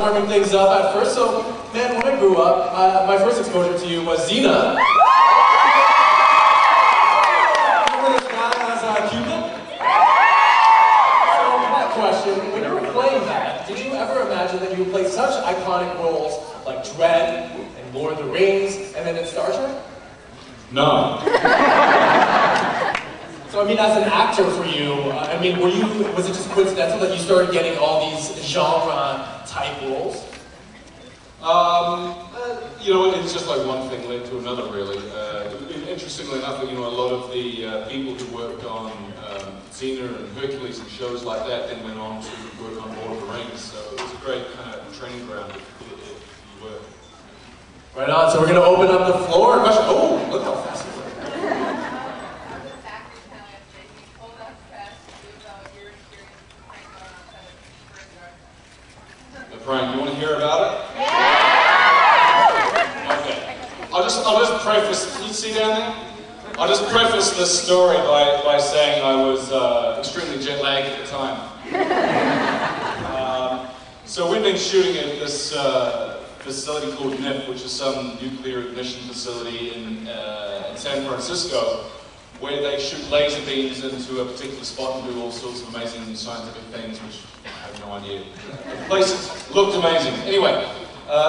warming things up at first. So, man, when I grew up, my first exposure to you was Xena. Remember this guy as Cupid? So, my question, when you were playing that, did you ever imagine that you would play such iconic roles like Dredd and Lord of the Rings, and then in Star Trek? No. So, I mean, as an actor for you, I mean, was it just coincidental that you started getting all these genre-type roles? You know, it's just like one thing led to another, really. Interestingly enough, you know, a lot of the people who worked on Xena and Hercules and shows like that then went on to work on Lord of the Rings, so it was a great kind of training ground if you were. Right on, so we're going to open up the floor. Oh, look how fast you were. Frank, you want to hear about it? Yeah! Okay. I'll just preface, can you see down there? I'll just preface this story by saying I was extremely jet lagged at the time. So we've been shooting at this facility called NIF, which is some nuclear ignition facility in San Francisco, where they shoot laser beams into a particular spot and do all sorts of amazing scientific things, which I have no idea. The place looked amazing. Anyway,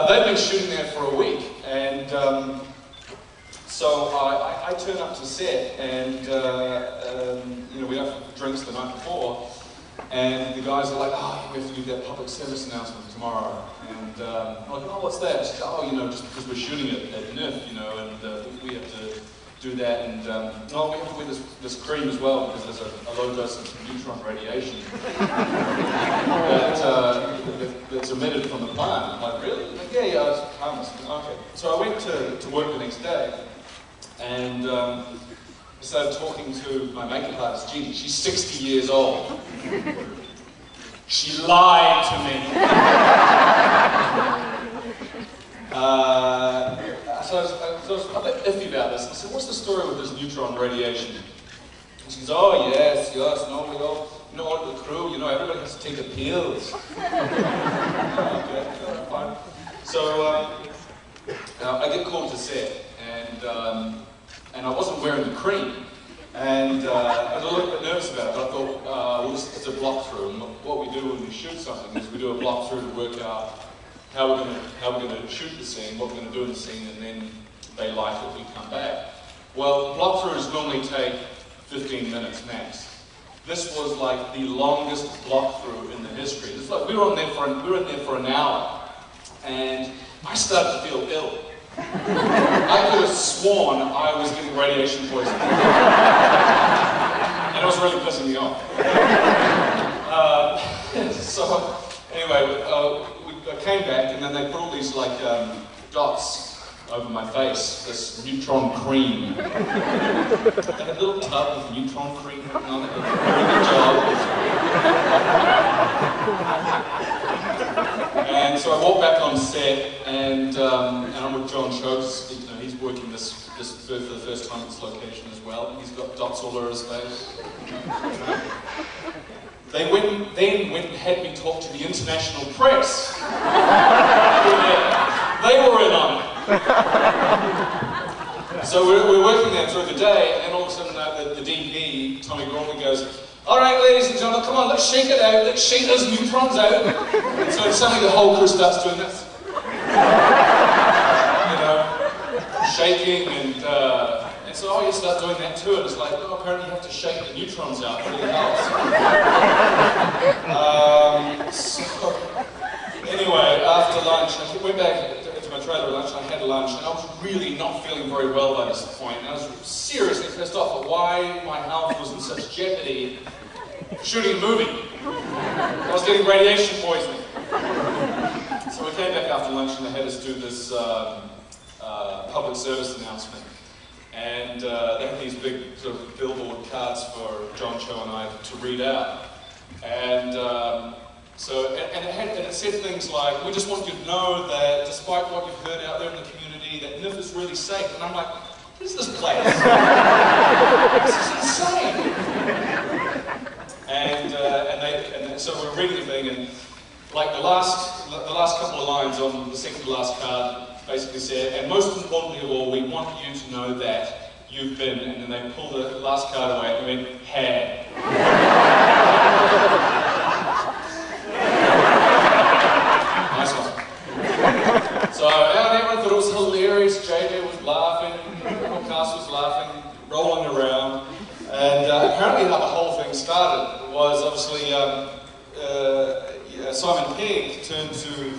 they've been shooting there for a week, and so I turned up to set, and you know, we have drinks the night before, and the guys are like, oh, we have to do that public service announcement tomorrow. And I'm like, oh, what's that? Said, oh, you know, just because we're shooting it at NIF, you know, and we have to do that, and oh, we have to wear this cream as well because there's a low dose of neutron radiation that's emitted from the plant. I'm like, really? Like, yeah, it's harmless. Okay. So I went to work the next day, and I started talking to my makeup artist, Jeannie. She's 60 years old. She lied to me. So I was a bit iffy about this. I said, what's the story with this neutron radiation? And she goes, oh, yes, no, we all, you know, all the crew, you know, everybody has to take the pills. Okay, fine. So I get called to set, and I wasn't wearing the cream. And I was a little bit nervous about it, but I thought, well, it's a block through. And what we do when we shoot something is we do a block through to work out how we're going to shoot the scene, what we're going to do in the scene, and then they like it, we come back. Well, block throughs normally take 15 minutes max. This was like the longest block through in the history. It's like we were in there for an hour, and I started to feel ill. I could have sworn I was getting radiation poisoning. And it was really pissing me off. So, anyway, I came back, and then they put all these, like, dots over my face, this neutron cream. They had a little tub of neutron cream written on it. They did a very good job. And so I walked back on set, and I'm with John Schultz. You know, he's working this for the first time at this location as well. He's got dots all over his face. They went and had me talk to the international press. They were in on it. So we're working there through the day, and all of a sudden the DP, Tommy Gormley, goes, all right, ladies and gentlemen, come on, let's shake it out, let's shake those neutrons out. And so suddenly the whole crew starts doing this. You know, shaking, and so, oh, you start doing that too, and it's like, oh, apparently you have to shake the neutrons out, it really helps. So, anyway, after lunch, I went back to my trailer at lunch, and I had lunch, and I was really not feeling very well by this point, and I was seriously pissed off at why my health was in such jeopardy shooting a movie. I was getting radiation poisoning. So we came back after lunch, and they had us do this public service announcement. And they had these big sort of billboard cards for John Cho and I to read out. And it said things like, we just want you to know that despite what you've heard out there in the community, that NIF is really safe. And I'm like, what is this place? This is insane. And so we're reading the thing, and like the last couple of lines on the second to last card basically said, and most importantly of all, we want you to know that you've been, and then they pull the last card away and went, had. Nice one. So everyone thought it was hilarious. JJ was laughing, the whole cast was laughing, rolling around, and apparently how the whole thing started was obviously Simon Pegg turned to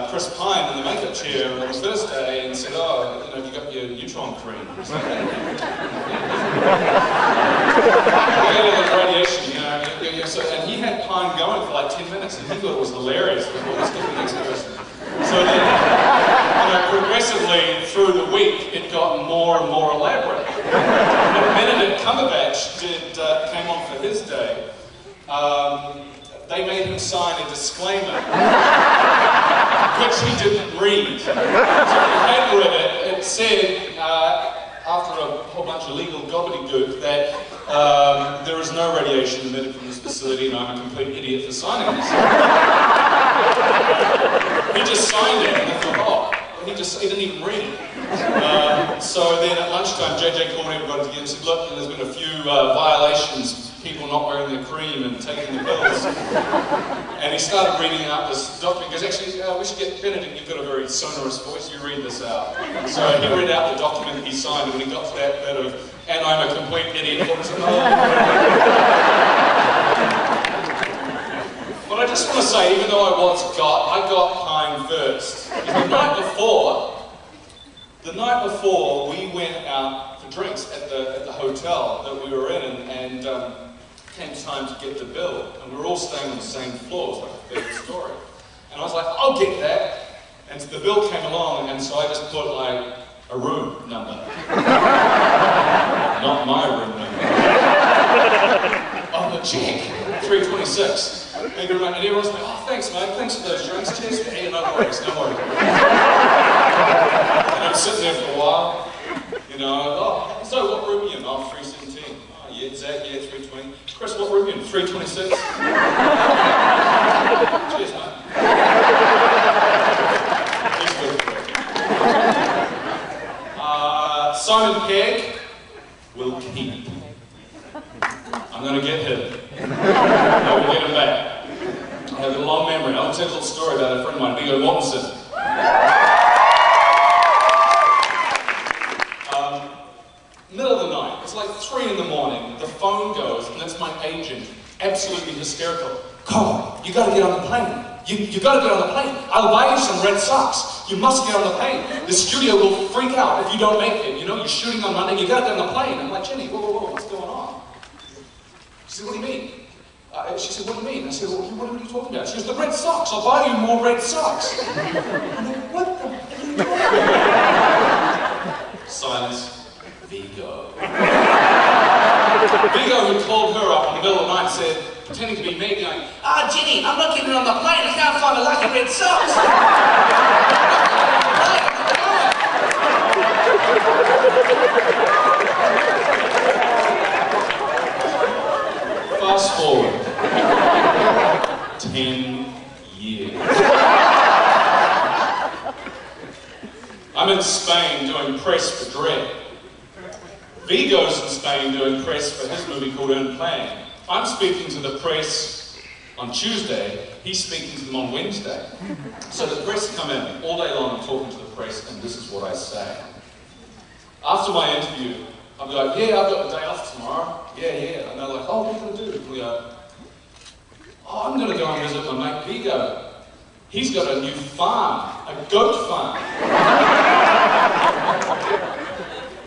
Chris Pine in the makeup chair on the first day and said, "Oh, you know, you got your neutron cream." Radiation, you know, so, and he had Pine going for like 10 minutes, and he thought it was hilarious. Well, let's get the next person. So then, you know, progressively through the week, it got more and more elaborate. And the Benedict Cumberbatch came on for his day. They made him sign a disclaimer, which he didn't read. So he had read it. It said, after a whole bunch of legal gobbledygook, that there is no radiation emitted from this facility, and I'm a complete idiot for signing this. He just signed it, and I thought, oh, he didn't even read it. So then at lunchtime, JJ called everybody together and said, look, there's been a few violations, people not wearing their cream and taking the pills. And he started reading out this document, because actually, we should get Benedict, you've got a very sonorous voice, you read this out. So he read out the document he signed, and when he got to that bit of, and I'm a complete idiot, But I just want to say, even though I got Pine first. The night before, we went out for drinks at the hotel that we were in, and came time to get the bill, and we were all staying on the same floor, it was like a third story. And I was like, I'll get that. And so the bill came along, and so I just put like a room number. Not my room number. On the check, 326. And everyone's like, oh, thanks, mate, thanks for those drinks. Cheers to no worries, no worries. And I'm sitting there for a while, you know, oh, so what room are you in? Oh, 317. Oh, yeah, Zach, yeah, 320. Chris, what room are you in? 326. Cheers, mate. He's good for it. Simon Pegg will keep. I'm going to get him. I will get him back. I have a long memory. I'll tell you a little story about a friend of mine, Viggo Mortensen. Middle of the night, it's like 3 in the morning, the phone goes, and it's my agent, absolutely hysterical. Karl, you got to get on the plane. You got to get on the plane. I'll buy you some red socks. You must get on the plane. The studio will freak out if you don't make it. You know, you're shooting on Monday, you got to get on the plane. I'm like, Jenny, whoa, what's going on? She said, what do you mean? She said, what do you mean? I said, well, what are you talking about? She goes, the red socks. I'll buy you more red socks. I'm like, what the hell are you doing? Silence. Viggo. Viggo, who called her up in the middle of the night, said, pretending to be me, going, Jenny, I'm not getting on the plane. I can't find a lucky red socks. Fast forward 10 years. I'm in Spain doing press for Dredd. Viggo's in Spain doing press for his movie called Earned Plan. I'm speaking to the press on Tuesday, he's speaking to them on Wednesday. So the press come in all day long talking to the press, and this is what I say. After my interview, I'll be like, yeah, I've got the day off tomorrow. Yeah. And they're like, oh, what are you going to do? We go, oh, I'm going to go and visit my mate Viggo. He's got a new farm, a goat farm.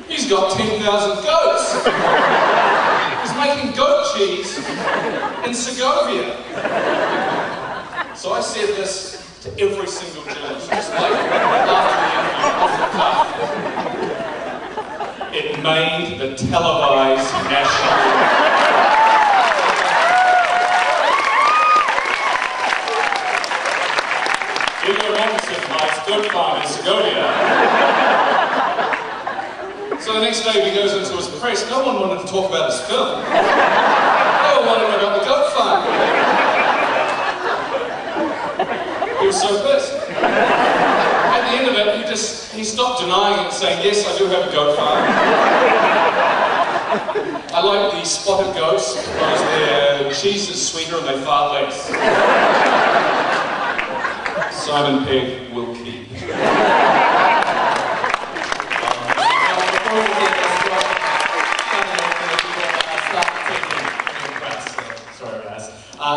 He's got 10,000 goats. He's making goat cheese in Segovia. So I said this to every single journalist, just like after the interview, off the cuff. It made the televised national. Viggo Mortensen buys goat farm in Segovia. So the next day he goes into his press, no one wanted to talk about his film. They all wanted to know about the goat farm. was so pissed. At the end of it, he stopped denying it, saying, yes, I do have a goat farm. I like the spotted goats because their cheese is sweeter and they fart less. Simon Pegg will keep.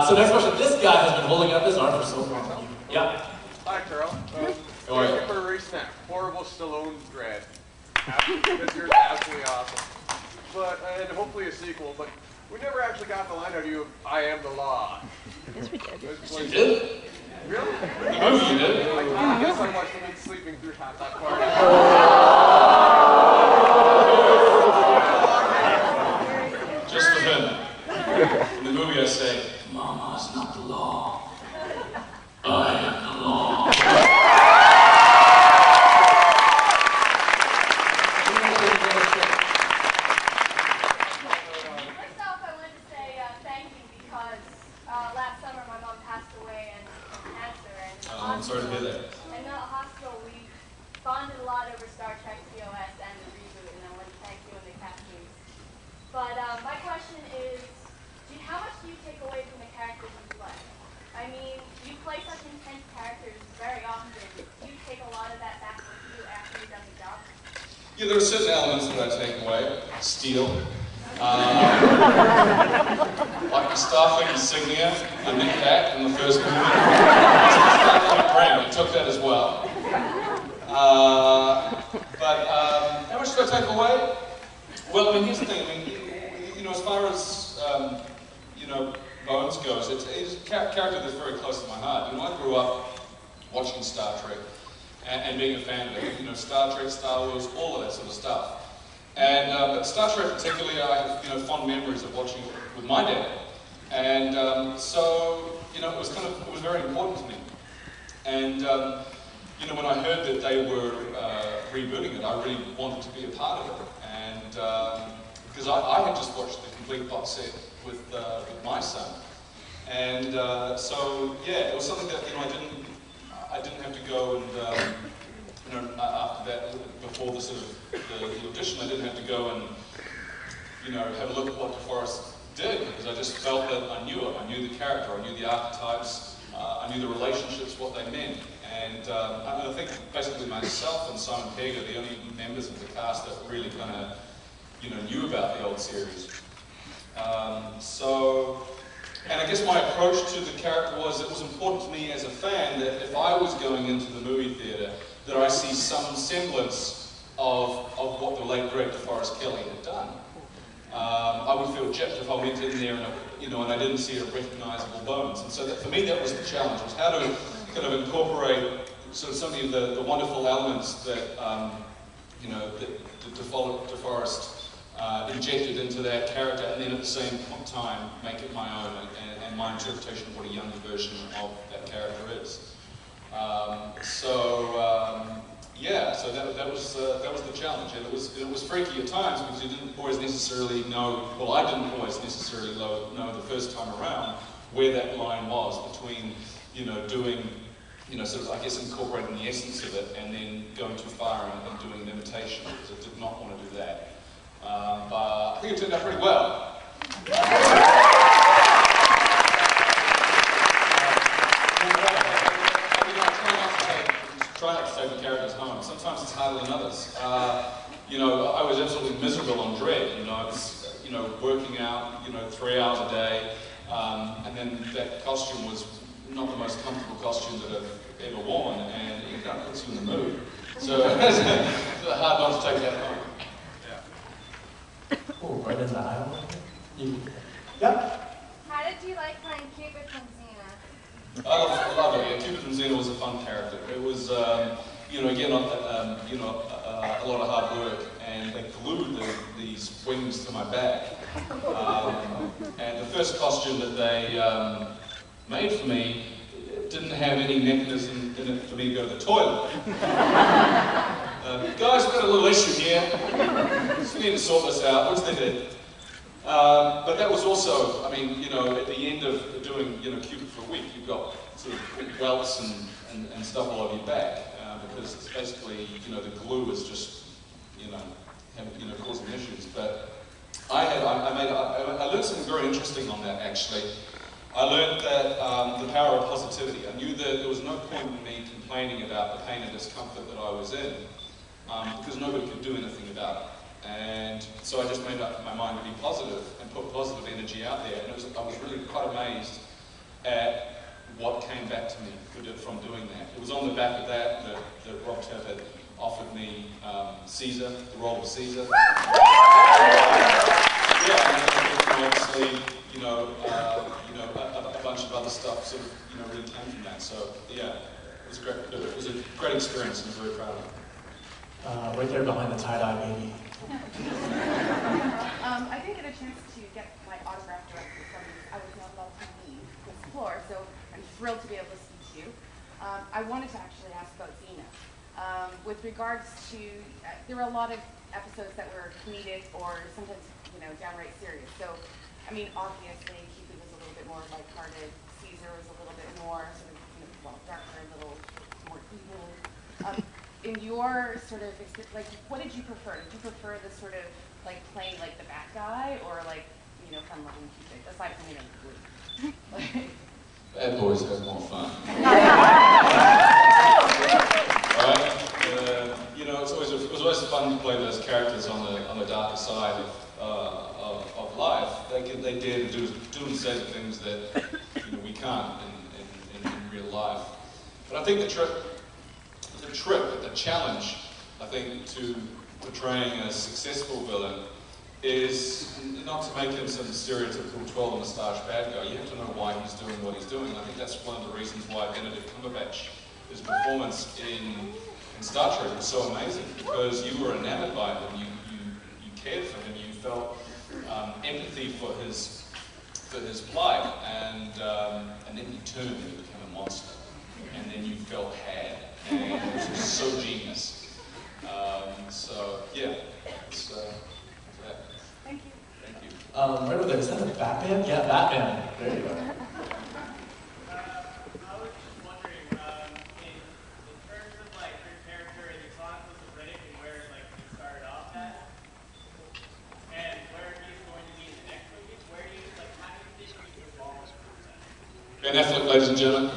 So next question. This guy has been holding up his arm for so long. Yeah. Hi, Carl. Thank you for releasing that horrible Stallone Dredd. This year's absolutely awesome. And hopefully a sequel, but we never actually got the line out of you of I am the law. Yes, we did. You did? Really? The movie you did? I guess I must have been sleeping through half that part. Just for him. In the movie I say, Mama's not the law. I am the law. First off, I wanted to say thank you because last summer my mom passed away and cancer. And I'm sorry to hear that. in the hospital, we bonded a lot over Star Trek TOS and the reboot, and I want to thank you and the castings. But my question is, how much do you take away from the characters you play? I mean, you play such intense characters very often. Do you take a lot of that back with you after you've done the job? Yeah, there are certain elements that I take away. Steel. Like the Starfleet insignia, the Nick Cat in the first movie. Starfleet brand, I took that as well. But how much do I take away? Well, I mean, here's the thing. I mean, you know, as far as you know, Bones goes, it's a character that's very close to my heart. You know, I grew up watching Star Trek and being a fan of it. You know, Star Trek, Star Wars, all of that sort of stuff. And but Star Trek particularly, I have fond memories of watching it with my dad. And so it was very important to me. And you know, when I heard that they were rebooting it, I really wanted to be a part of it. And because I had just watched the complete box set with my son, and so yeah, it was something that I didn't have to go and after that, before the sort of the audition, I didn't have to go and have a look at what DeForest did, because I just felt that I knew it. I knew the character, I knew the archetypes, I knew the relationships, what they meant, and I think basically myself and Simon Pegg are the only members of the cast that really kind of knew about the old series. And I guess my approach to the character was, it was important to me as a fan that if I was going into the movie theatre, that I see some semblance of what the late great DeForest Kelley had done. I would feel gypped if I went in there and I didn't see a recognisable Bones. And so for me that was the challenge, was how to kind of incorporate sort of some of the wonderful elements that that DeForest injected into that character, and then at the same time make it my own and my interpretation of what a younger version of that character is. Yeah, so that was the challenge, and it was freaky at times because you didn't always necessarily know. Well, I didn't always necessarily know the first time around where that line was between doing sort of, I guess, incorporating the essence of it and then going too far and doing an imitation, because I did not want to do that. But I think it turned out pretty well. Try not to take the characters home. Sometimes it's harder than others. I was absolutely miserable on Dredd. I was, working out, 3 hours a day, and then that costume was not the most comfortable costume that I've ever worn, and it kind of puts you in the mood. So it's hard not to take that home. Oh, right in the aisle. Yep. How did you like playing Cupid from Xena? I loved it. Yeah, Cupid and Xena was a fun character. It was, again, a lot of hard work, and they glued these wings to my back. And the first costume that they made for me didn't have any mechanism in it for me to go to the toilet. Guys, we've got a little issue here. So we need to sort this out, which they did. But that was also, at the end of doing, Cupid for a week, you've got sort of welts and and stuff all over your back, because it's basically, you know, the glue is just, causing issues. But I learned something very interesting on that, actually. I learned that the power of positivity. I knew that there was no point in me complaining about the pain and discomfort that I was in, because nobody could do anything about it. And so I just made up my mind to be positive and put positive energy out there. And I was really quite amazed at what came back to me from doing that. It was on the back of that Rob Tapp had offered me Caesar, the role of Caesar. Obviously, a bunch of other stuff sort of, really came from that. So yeah, it was great. It was a great experience, and I'm very proud of it. Right there behind the tie-dye baby. I didn't get a chance to get my autograph directly from you. I was not allowed to leave this floor, so I'm thrilled to be able to speak to you. I wanted to actually ask about Xena. With regards to, there were a lot of episodes that were comedic or sometimes, downright serious. So, I mean, obviously, Cupid was a little bit more lighthearted. Caesar was a little bit more sort of, darker, a little more evil. In your sort of, what did you prefer? Did you prefer the sort of, playing like the bad guy, or fun-loving Cupid, aside from, the Bad boys have more fun. Right? It was always fun to play those characters on the darker side of life. They dare to do and say the things that we can't in real life. But I think the challenge, I think, to portraying a successful villain is not to make him some stereotypical twirl-the-moustache bad guy. You have to know why he's doing what he's doing. I think that's one of the reasons why Benedict Cumberbatch, his performance in Star Trek was so amazing, because you were enamored by him, you cared for him, you felt empathy for his plight, and then he turned and he became a monster, and then you felt had, and it was just so genius. So yeah, it's that. Thank you. Thank you. Right over there, is that the Batman? Yeah, Batman. There you go. Ben Affleck, ladies and gentlemen.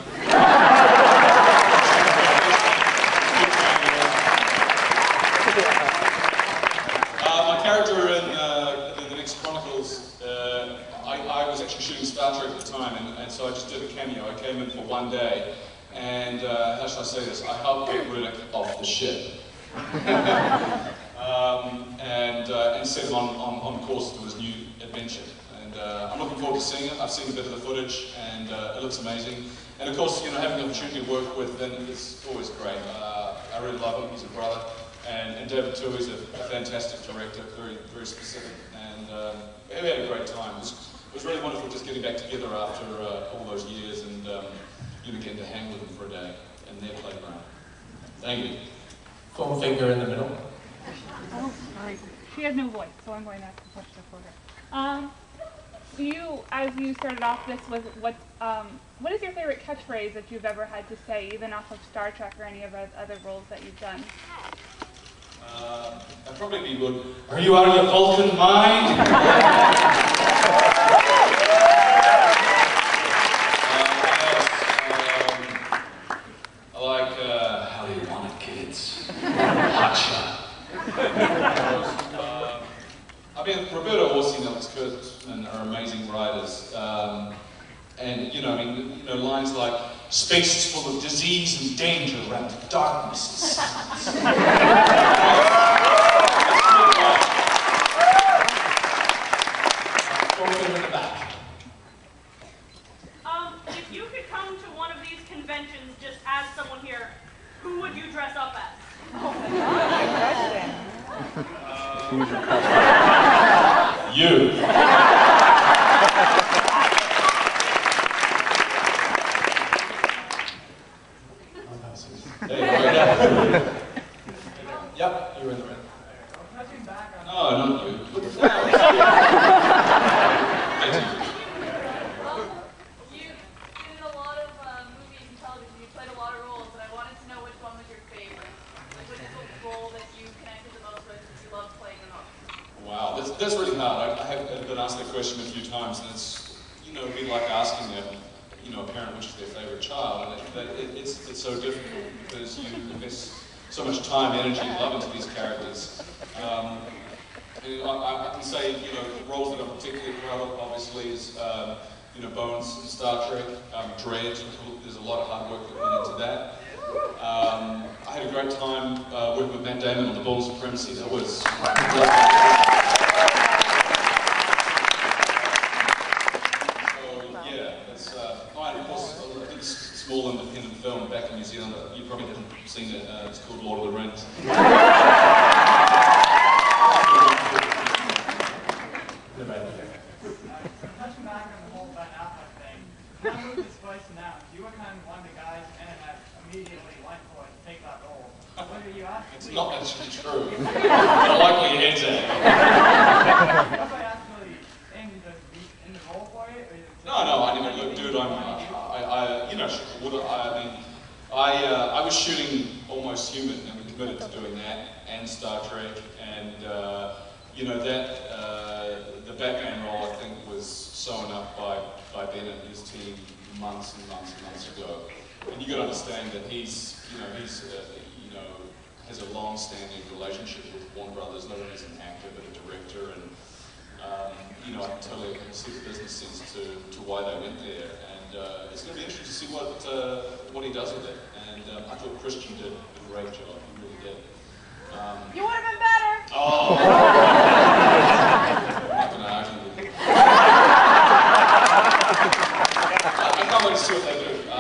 My character in the next Chronicles, I was actually shooting Star Trek at the time, and so I just did a cameo. I came in for one day, and how should I say this? I helped get Riddick off the ship. And set him on course to his new adventure. I'm looking forward to seeing it. I've seen a bit of the footage, and it looks amazing. And of course, having the opportunity to work with Ben is always great. I really love him. He's a brother. And David too, he's a fantastic director, very, very specific. And we had a great time. It was really wonderful just getting back together after all those years, and getting to hang with them for a day in their playground. Thank you. Foam finger in the middle. Oh, sorry. She has no voice, so I'm going to have to push this for her. As you started off this, what is your favorite catchphrase that you've ever had to say, even off of Star Trek or any of the other roles that you've done? I'd probably be good. Are you out of your Vulcan mind? I like how you want it, kids. Hotshot. Roberto Orsi and Alex Kurtzman are amazing writers, and lines like "Space is full of disease and danger and darkness and silence." In the back. If you could come to one of these conventions just as someone here, who would you dress up as? Who's your customer? You. Yep, you were in the red. No, not you. You did a lot of movies and television. You played a lot of roles. that's really hard. I have been asked that question a few times, and it's, you know, it'd be like asking a parent which is their favourite child. And it's so difficult because you invest so much time, energy, and love into these characters. And I can say, you know, roles that I'm particularly proud of, obviously, is you know, Bones in Star Trek, Dredd. There's a lot of hard work that went into that. I had a great time working with Matt Damon on the Born Supremacy. That was and of course, I did a small independent film back in New Zealand. You probably haven't seen it. It's called Lord of the Rings. Touching back on the whole Ben Affleck thing, when I moved this place announced, you were kind of one of the guys in it that immediately went for it to take that role. Whether you actually... It's not actually true. I like where your head's at. Was I actually in the role for it? No, I never look, dude. You know, I was shooting Almost Human, and we committed to doing that and Star Trek, and you know that the Batman role I think was sewn up by Ben and his team months and months and months ago. And you got to understand that he's has a long-standing relationship with Warner Brothers, not only as an actor but a director, and you know, I can totally see the business sense to why they went there, and it's going to be interesting to see what he does with it. And I thought Christian did a great job. He really did. You would have been better. Oh, I'm not going to argue with you. I can't wait to see what they do. I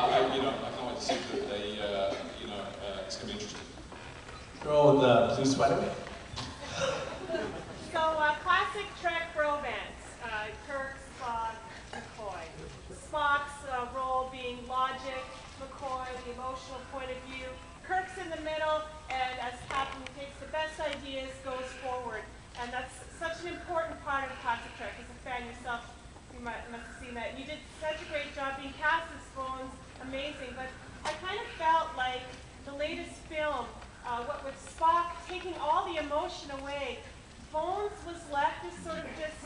can't wait to see that they, it's going to be interesting. Girl with the blue sweater. So, classic Trek romance, Kirk, Spock, McCoy. Spock's role being logic, McCoy, the emotional point of view. Kirk's in the middle, and as captain, he takes the best ideas, goes forward. And that's such an important part of classic Trek. As a fan yourself, you must have seen that. You did such a great job being cast as Bones, amazing. But I kind of felt like the latest film, what with Spock taking all the emotion away, Bones was left as sort of just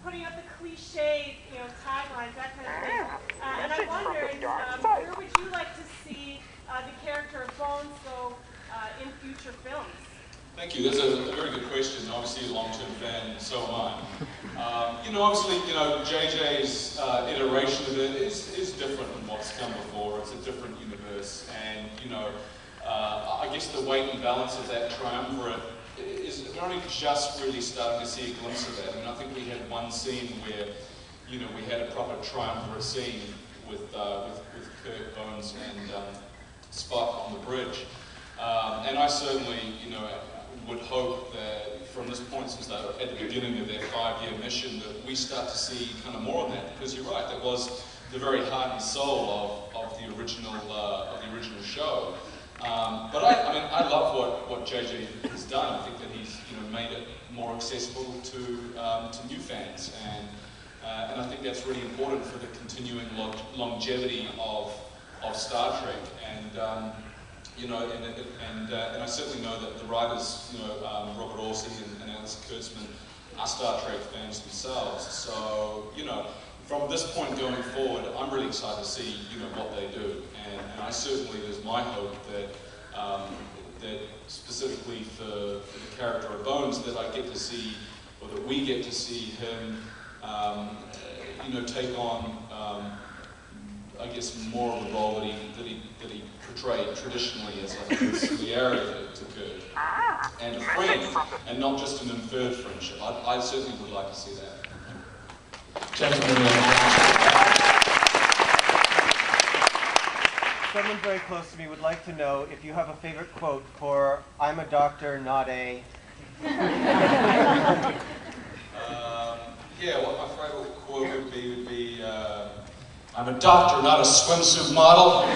putting up the cliche, taglines, that kind of thing. And I wondered, where would you like to see the character of Bones go in future films? Thank you. That's a very good question. Obviously, a long-term fan, so am I. Obviously, JJ's iteration of it is different than what's come before. It's a different universe, and I guess the weight and balance of that triumvirate is we're only just really starting to see a glimpse of that. I mean, I think we had one scene where, we had a proper triumvirate scene with Kirk, Bones, and Spock on the bridge. And I certainly, would hope that from this point, since they're at the beginning of their 5-year mission, that we start to see kind of more of that. Because you're right, that was the very heart and soul of the original show. But I love what JJ has done. I think that he's made it more accessible to new fans, and I think that's really important for the continuing longevity of Star Trek. And and I certainly know that the writers, Robert Orsi and Alex Kurtzman, are Star Trek fans themselves. So from this point going forward, I'm really excited to see what they do, and I certainly, there's my hope that that specifically for the character of Bones, that I get to see, or that we get to see him, take on, I guess, more of a role that he portrayed traditionally as like a conciliary to Kirk, and a friend, and not just an inferred friendship. I certainly would like to see that. Someone very close to me would like to know if you have a favorite quote for "I'm a doctor, not a..." Yeah, what my favorite quote would be "I'm a doctor, not a swimsuit model." Did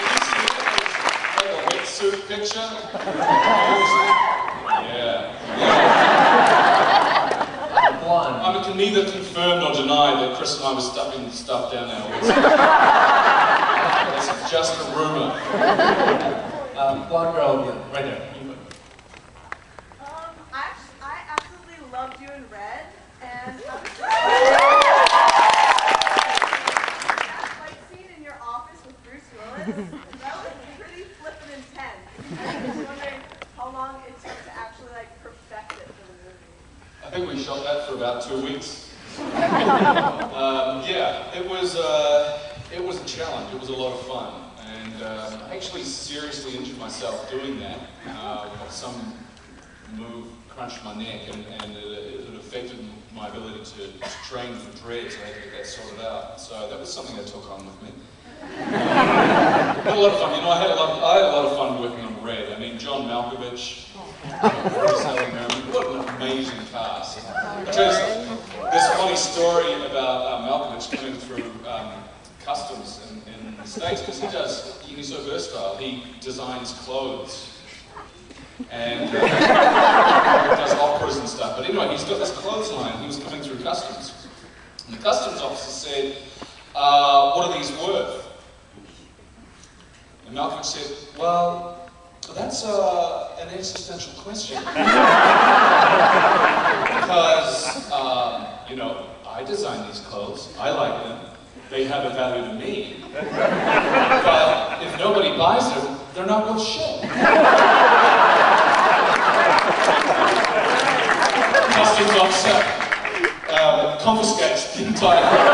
you see it? Like a wetsuit picture? Yeah. I can neither confirm nor deny that Chris and I were stuffing stuff down our wetsuit. It's just a rumor. Blonde girl, right there. I was pretty flippin' intense. I was wondering how long it took to actually like perfect it for the movie. I think we shot that for about 2 weeks. Yeah, it was a challenge. It was a lot of fun, and I actually seriously injured myself doing that. Some move crunched my neck, and it affected my ability to train for Dredd, so I had to get that sorted out. So that was something I took on with me. Had a lot of fun. You know, I had a lot of fun working on Dredd. I mean, John Malkovich, what an amazing cast. I'll tell you something. There's a funny story about Malkovich coming through customs in the States, because he's so versatile. He designs clothes and does operas and stuff. But anyway, he's got this clothesline. He was coming through customs, and the customs officer said, "What are these worth?" And Malcolm said, "Well, that's an existential question." Because, you know, I designed these clothes, I like them, they have a value to me. But if nobody buys them, they're not worth shit. Customs officer confiscates the entire thing.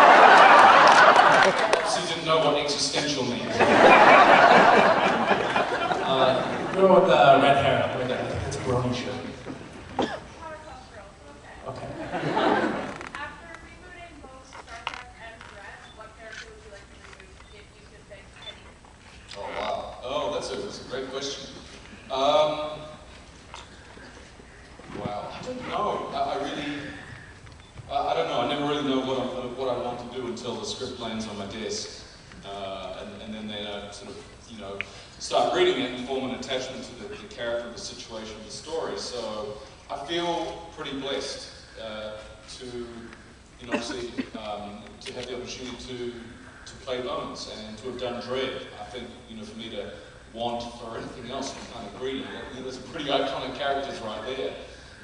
So he didn't know what existential means. Girl with the red hair, with it's a brony shirt. Okay. After rebooting both Star Trek and Dredd, what character would you like to reboot if you could pick any? Oh, wow. Oh, that's a great question. Wow. I don't know. I don't know. I never really know what I want to do until the script lands on my desk. And then I sort of, you know, start reading it and form an attachment to the character, the situation, the story. So I feel pretty blessed to, you know, obviously, to have the opportunity to play Bones and to have done Dredd. I think, you know, for me to want for anything else, I'm kind of greedy. You know, there's some pretty iconic characters right there.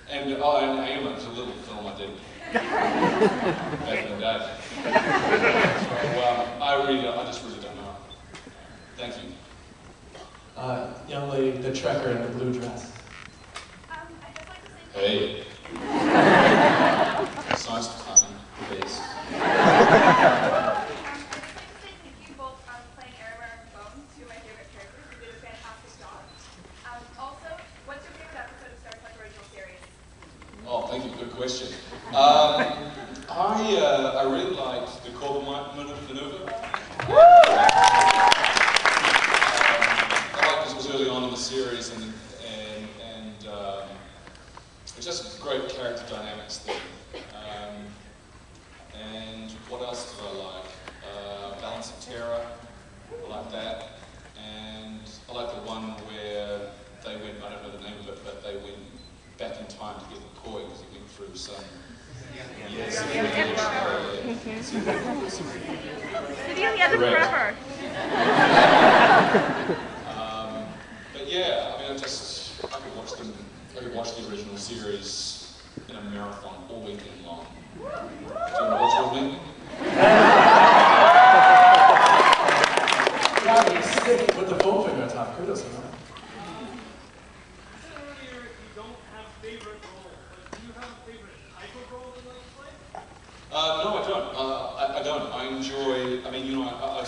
And Ayla was a little film I did back in the day. So I just really don't know. Thank you. Young lady, the Trekker in the blue dress. I'd just like to say Hey. Science department, please. I'd just like to say thank you both for playing Airware and Bones, two of my favorite characters. You did a fantastic job. Also, what's your favorite episode of Star Trek original series? Oh, thank you. Good question. I really liked the Corbin maneuver. I liked this was early on in the series, and it's just great character dynamics there. And what else did I like? Balance of Terror. I like that. And I like the one where they went, I don't know the name of it, but they went back in time to get McCoy because he went through some... Yes, City on the Edge forever. But yeah, I mean, I could watch the original series in a marathon all weekend long. Do you want to watch with me? Yeah, you stick with the foam finger on top. Kudos on that. No, I don't. I don't. I enjoy, I mean, you know, I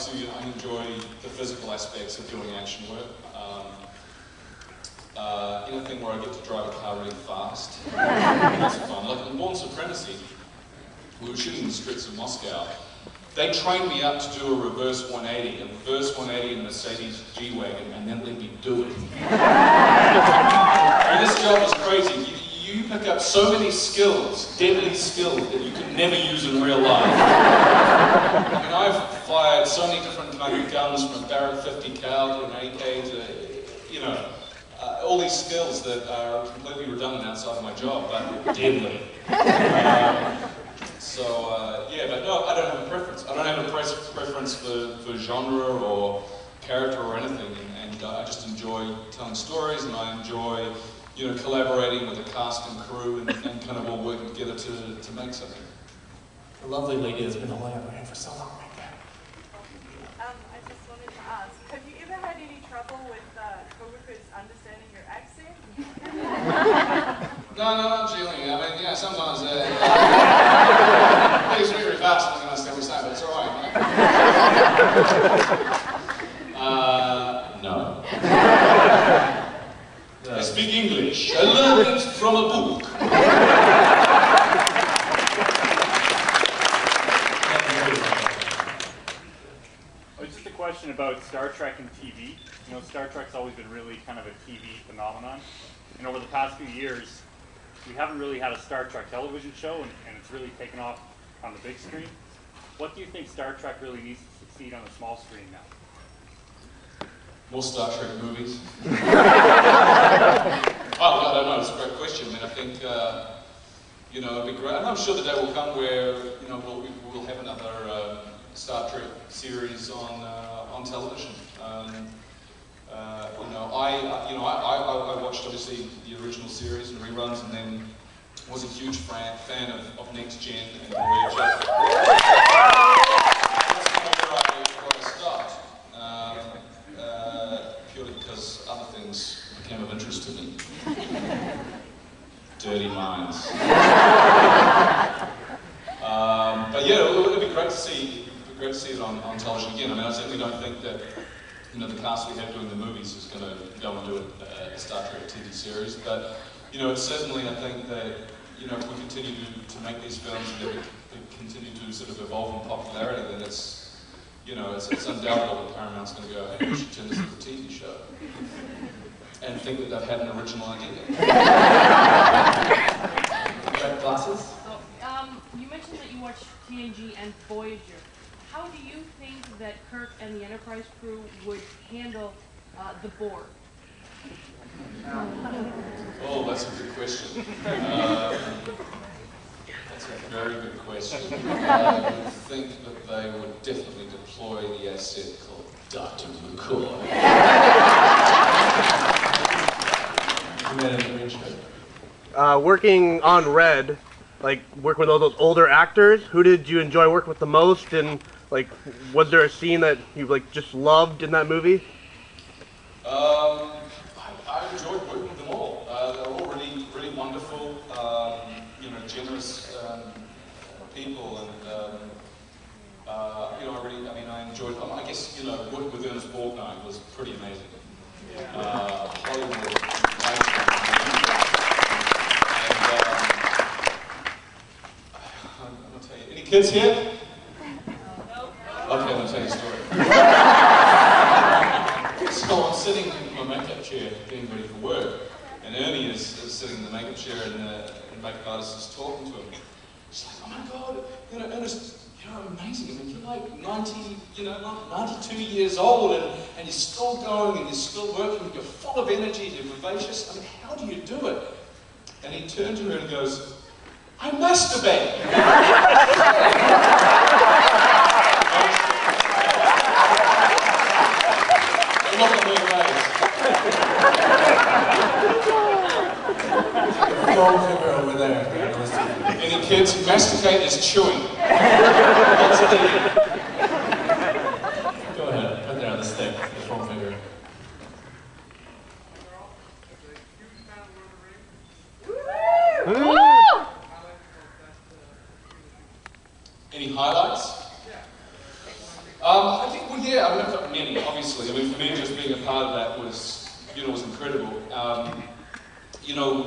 enjoy the physical aspects of doing action work. Anything where I get to drive a car really fast. That's fun. Like in Born Supremacy, we were shooting the streets of Moscow. They trained me up to do a reverse 180, in a Mercedes G-Wagon, and then let me do it. I mean, this job is crazy. You pick up so many skills, deadly skills, that you can never use in real life. I mean, I've fired so many different kind of guns, from a Barrett 50 cal to an AK to, you know, all these skills that are completely redundant outside of my job, but deadly. Yeah, but no, I don't have a preference. I don't have a preference for genre or character or anything, and I just enjoy telling stories, and I enjoy, you know, collaborating with the cast and crew and kind of all working together to make something. The lovely lady has been holding up her hand for so long right there. I just wanted to ask, have you No, not generally. I mean, yeah, sometimes they speak very fast and I can understand what you're saying, but it's alright. No. I speak English. I learned it from a book. Just a question about Star Trek and TV. You know, Star Trek's always been really kind of a TV phenomenon. And over the past few years, we haven't really had a Star Trek television show, and it's really taken off on the big screen. What do you think Star Trek really needs to succeed on the small screen now? More Star Trek movies. Oh, I don't know, it's a great question. I mean, I think, you know, it'd be great. And I'm sure the day will come where, you know, we'll have another Star Trek series on television. You know, I watched obviously the original series and reruns, and then was a huge fan of Next Gen and Voyager. That's kind of where I start, purely because other things became of interest to me. Dirty minds. But yeah, it would be great to see. It on television again. I mean, I certainly don't think that, you know, the cast we have doing the movies is going to go and do a Star Trek TV series, but, you know, it's certainly, I think that, you know, if we continue to make these films and they continue to sort of evolve in popularity, then it's, you know, it's undoubtable that Paramount's going to go, hey, we should turn this into a TV show. And think that they've had an original idea. Red glasses? So, you mentioned that you watched TNG and Voyager. How do you think that Kirk and the Enterprise crew would handle the Borg? Oh, that's a good question. That's a very good question. I think that they would definitely deploy the asset called Dr. McCoy. Working on Red, like working with all those older actors, who did you enjoy working with the most, and like, was there a scene that you like just loved in that movie? I enjoyed working with them all. They were all really wonderful, you know, generous people, and you know, I enjoyed. I guess, you know, working with Ernest Borgnine was pretty amazing. Hollywood. I'm gonna tell you. Any kids here? Okay, I'll tell you a story. So I'm sitting in my makeup chair, getting ready for work, and Ernie is sitting in the makeup chair, and the makeup artist is talking to him. She's like, "Oh my God, you know, Ernest, you're amazing. I mean, you're like 92 years old, and you're still going, and you're still working. You're full of energy, you're vivacious. I mean, how do you do it?" And he turned to her and goes, "I masturbate." Look at their face. Phone finger over there. Any kids? Masticate is chewing. What's it? Go ahead, right there on the stick, the phone finger. Any highlights? I think, well, yeah, I mean, I've got many, obviously. I mean, for me, just being a part of that was, you know, was incredible. You know,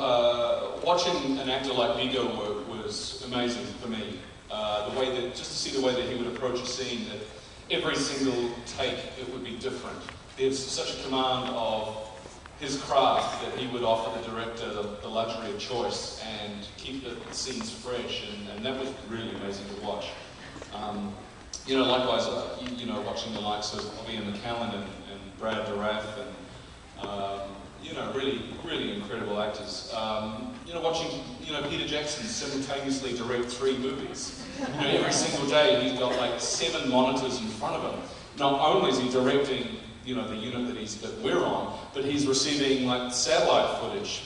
watching an actor like Viggo work was amazing for me. The way that, just to see the way that he would approach a scene, that every single take, it would be different. There's such a command of his craft that he would offer the director the luxury of choice and keep the scenes fresh, and that was really amazing to watch. You know, likewise, you know, watching the likes of Ian McKellen and Brad Dourif and, you know, really incredible actors. You know, watching, you know, Peter Jackson simultaneously direct 3 movies. You know, every single day he's got like 7 monitors in front of him. Not only is he directing, you know, the unit that we're on, but he's receiving like satellite footage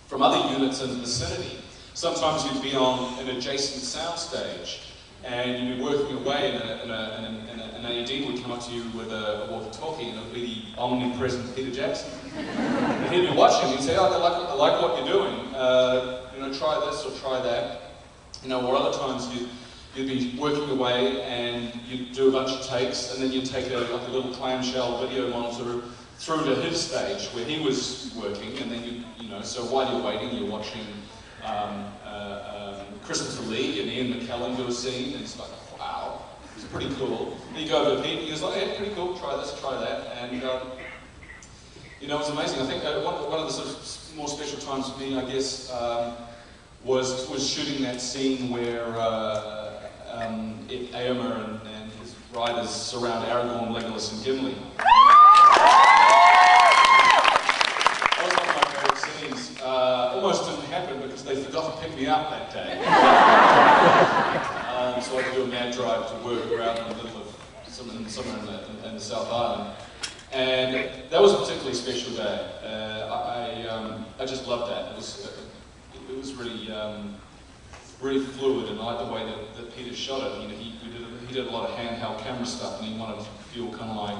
from other units in the vicinity. Sometimes you'd be on an adjacent soundstage, and you'd be working away, and an AD would come up to you with a walkie-talkie, and it would be omnipresent Peter Jackson. And he'd be watching and he'd say, oh, I like what you're doing. You know, try this or try that. You know, or other times you'd be working away and you'd do a bunch of takes and then you'd take like a little clamshell video monitor through to his stage where he was working, and then you know, so while you're waiting, you're watching Christopher Lee and Ian McKellen do a scene, and it's like, wow, it's pretty cool. And you go over to Pete and he goes, oh yeah, pretty cool, try this, try that, and you know, it's amazing. I think one of the sort of more special times for me, I guess, was shooting that scene where Éomer and his riders surround Aragorn, Legolas, and Gimli. That was one of my favourite scenes. Almost didn't happen because they forgot to pick me up that day. So I had to do a mad drive to work around in the middle of somewhere in the South Island. And that was a particularly special day. I just loved that. It was really really fluid, and I like the way that Peter shot it. You know, he did a lot of handheld camera stuff, and he wanted to feel kind of like,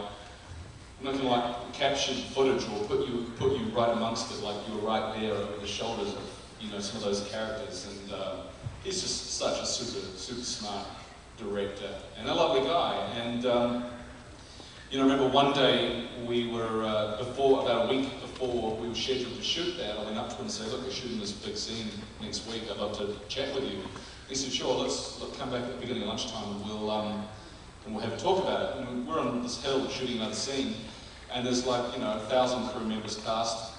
not kind of like captured footage or put you right amongst it, like you were right there over the shoulders of, you know, some of those characters. And he's just such a super smart director and a lovely guy. And you know, I remember one day we were about a week before we were scheduled to shoot that, I went up to him and said, look, we're shooting this big scene next week, I'd love to chat with you. He said, sure, let's come back at the beginning of lunchtime and we'll have a talk about it. And we're on this hill shooting another scene, and there's like, you know, 1,000 crew members cast.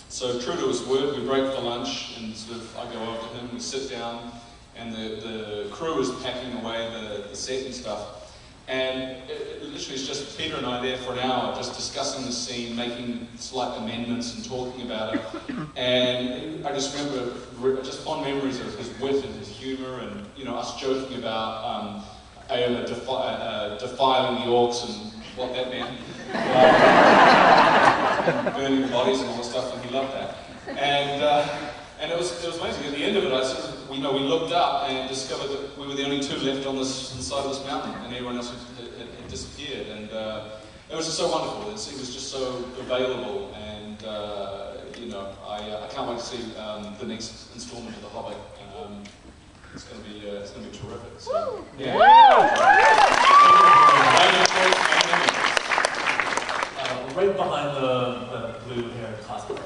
So true to his word, we break for lunch, and sort of I go over to him, we sit down, and the crew is packing away the set and stuff. And it literally is just Peter and I there for an hour, just discussing the scene, making slight amendments and talking about it. And I just remember just fond memories of his wit and his humour, and, you know, us joking about Éomer defiling the orcs and what that meant, burning bodies and all the stuff, and he loved that. And it was amazing. At the end of it, I sort of, we looked up and discovered that we were the only two left on this side of this mountain, and everyone else had disappeared. And it was just so wonderful. It was just so available, and you know, I can't wait to see the next installment of The Hobbit. It's going to be terrific. So, yeah. Right behind the blue hair cosplay.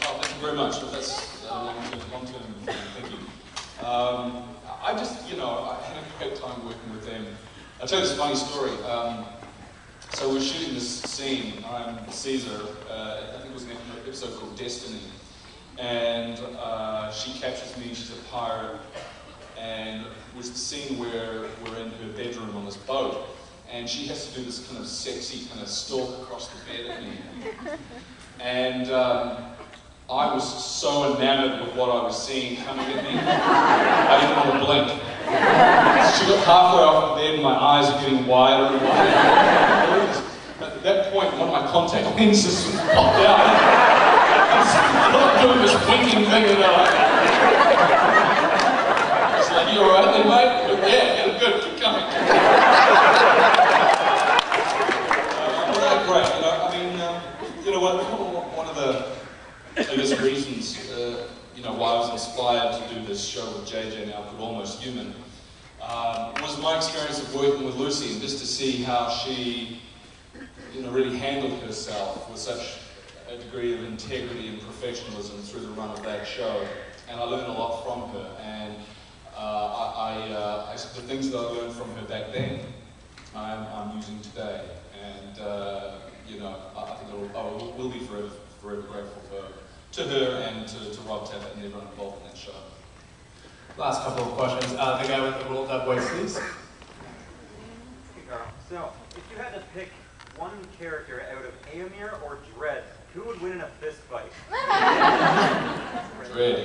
Oh, thank you very much. That's long-term. Thank you. I just, you know, I had a great time working with them. I'll tell you this funny story. So we're shooting this scene. I'm Caesar. I think it was an episode called Destiny. And she captures me. She's a pirate. And it was the scene where we're in her bedroom on this boat. And she has to do this kind of sexy kind of stalk across the bed at me. And I was so enamored with what I was seeing coming at me, I didn't want to blink. She got halfway off the bed and my eyes are getting wider and wider. At that point, one of my contact lenses popped out. I'm not doing this winking thing, and they're like, it's like, you alright then, mate? Yeah, good, keep coming. Great, you know, I mean, you know, one of the, I guess, reasons, you know, why I was inspired to do this show with JJ now called Almost Human, was my experience of working with Lucy, and just to see how she, you know, really handled herself with such a degree of integrity and professionalism through the run of that show. And I learned a lot from her, and the things that I learned from her back then, I'm using today. And you know, I think I will be forever grateful to her and to Rob Tappert and everyone involved in that show. Last couple of questions. The guy with the rolled up white sleeves. Hey, Karl. So, if you had to pick one character out of Éomer or Dredd, who would win in a fist fight? Dredd.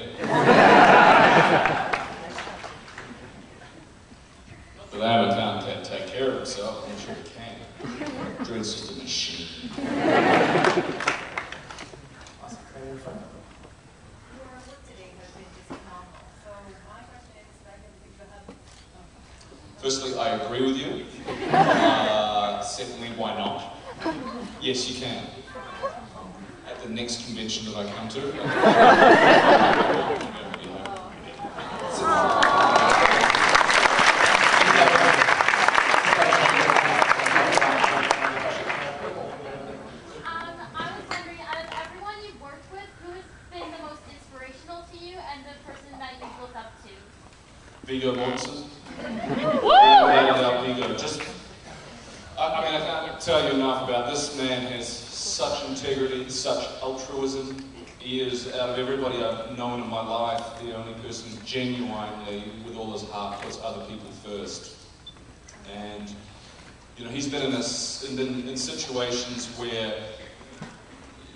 But Avatar can't take care of himself. I'm sure he can. Dredd's just a machine. Your work today has been just phenomenal. So Firstly, I agree with you. Secondly, why not? Yes, you can. At the next convention that I come to. Viggo Mortensen. Viggo. Just, I mean, I can't tell you enough about this man. Has such integrity, such altruism. He is, out of everybody I've known in my life, the only person genuinely, with all his heart, puts other people first. And you know, he's been in situations where,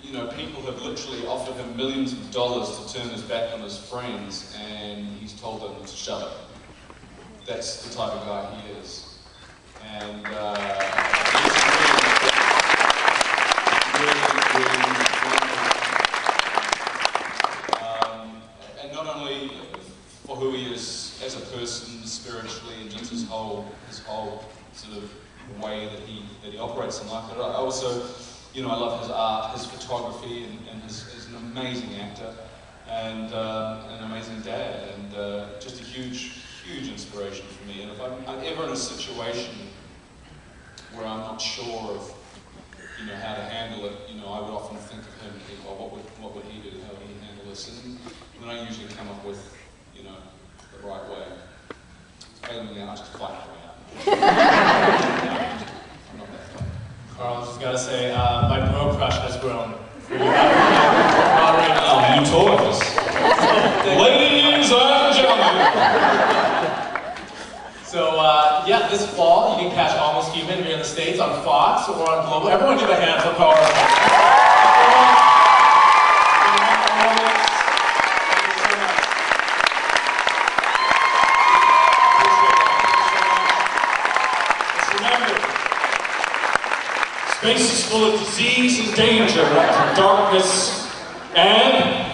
you know, people have literally offered him millions of dollars to turn his back on his friends, and he's told them to shut up. That's the type of guy he is. And and not only for who he is as a person, spiritually, and just his whole sort of way that he operates in life, but I also, you know, I love his art, his photography, and he's an amazing actor, and an amazing dad, and just a huge inspiration for me. And if I'm ever in a situation where I'm not sure of, you know, how to handle it, you know, I would often think of him and think, well, what would he do? How would he handle this? And then I usually come up with, you know, the right way. Failing that, I just fight my way out. Carl, I just gotta say, my bro crush has grown. You told us. Ladies and gentlemen. So, yeah, this fall, you can catch Almost Human here in the States on Fox or on Global. Everyone give a hand for Karl Urban. Space is full of disease and danger, darkness and